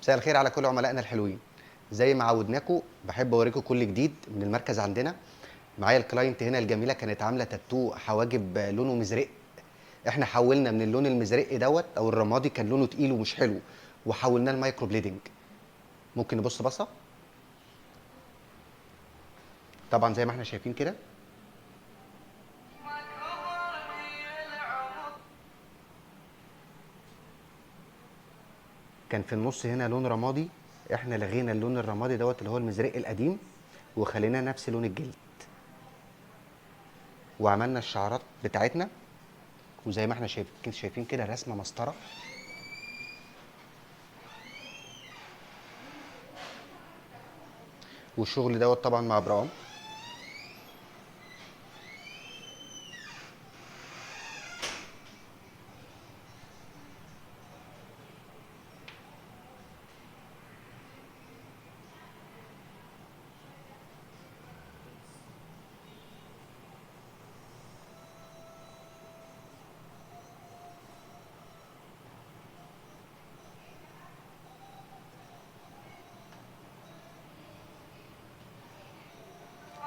مساء الخير على كل عملائنا الحلوين. زي ما عودناكم بحب اوريكم كل جديد من المركز عندنا. معايا الكلاينت هنا الجميله كانت عامله تاتو حواجب لونه مزرق. احنا حولنا من اللون المزرق دوت او الرمادي، كان لونه تقيل ومش حلو، وحولناه المايكرو بليدنج. ممكن نبص بصه. طبعا زي ما احنا شايفين كده. كان في النص هنا لون رمادي، احنا لغينا اللون الرمادي دوت اللي هو المزرق القديم وخليناه نفس لون الجلد، وعملنا الشعرات بتاعتنا. وزي ما احنا شايفين كده رسمه مسطره. والشغل دوت طبعا مع برام.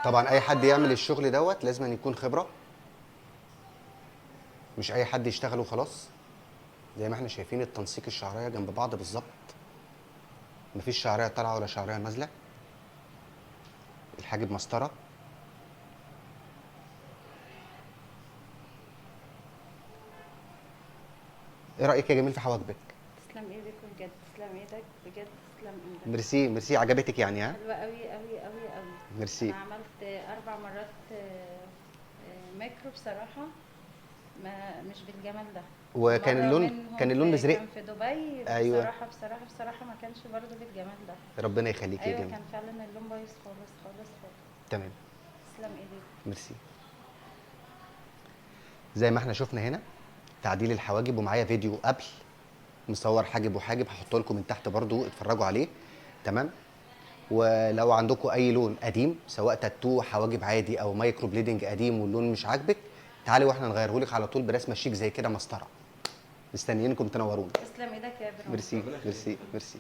طبعا اي حد يعمل الشغل دوت لازم أن يكون خبره، مش اي حد يشتغل وخلاص. زي ما احنا شايفين التنسيق الشعريه جنب بعض بالظبط، مفيش شعريه طالعه ولا شعريه نازله. الحاجب مسطره. ايه رايك يا جميل في حواجبك؟ تسلم ايدك بجد، تسلم ايدك بجد، تسلم ايدك. ميرسي ميرسي، عجبتك يعني؟ ها، حلوة قوي قوي قوي قوي. ميرسي. انا عملت 4 مرات ماكرو بصراحة، ما مش بالجمال ده. وكان ومرة اللون منهم كان اللون مزرق. كان في دبي. ايوه. بصراحة ما كانش برضه بالجمال ده. ربنا يخليك يا ايوه جميل. كان فعلا اللون بايظ خالص خالص خالص. تمام. تسلم ايدك. ميرسي. زي ما احنا شفنا هنا تعديل الحواجب، ومعايا فيديو قبل مصور حاجب وحاجب، هحطه لكم من تحت برضو اتفرجوا عليه. تمام. ولو عندكم اي لون قديم سواء تاتو حواجب عادي او مايكرو بليدنج قديم واللون مش عاجبك، تعالي واحنا نغيره لك على طول برسمه شيك زي كده مسطره. مستنيينكم تنورونا. تسلم ايدك يا برام. ميرسي ميرسي ميرسي.